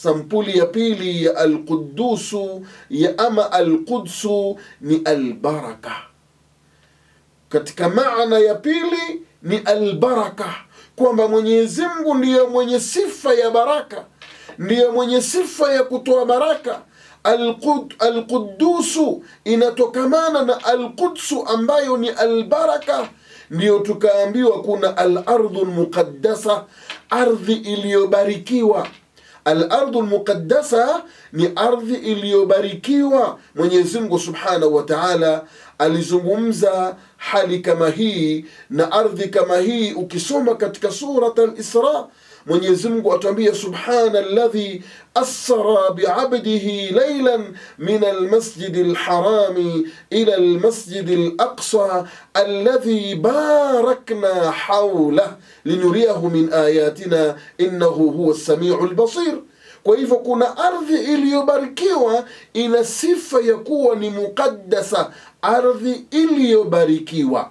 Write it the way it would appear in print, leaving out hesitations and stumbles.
Sampuli ya pili ya Al-Quddusu ya ama Al-Qudsu ni albaraka. Katika maana ya pili ni albaraka, kwamba Mwenyezi Mungu ndiye mwenye sifa ya baraka, ndiye mwenye sifa ya kutoa baraka. Al-Quddusu inatokamana na Al-Qudsu ambayo ni albaraka. Ndiyo tukaambiwa kuna al-ardhu muqaddasa, ardhi iliyobarikiwa. Al-ardhu muqaddasa ni ardhi iliyobarikiwa. Mwenyezi Mungu Subhanahu wa Ta'ala alizungumza hali kama hii na ardhi kama hii. Ukisoma katika surat al-Isra, Mwenyezi Mungu atuambia subhana alladhi asra bi'abdihi laylan min al-masjid al-harami ila al-masjid al-aqsa alladhi barakna hawlah linuriyahu min ayatina innahu huwa as-sami'u al-basir. Kwa hivyo kuna ardhi iliyobarikiwa ina sifa ya kuwa ni muqaddasa, ardhi iliyobarikiwa.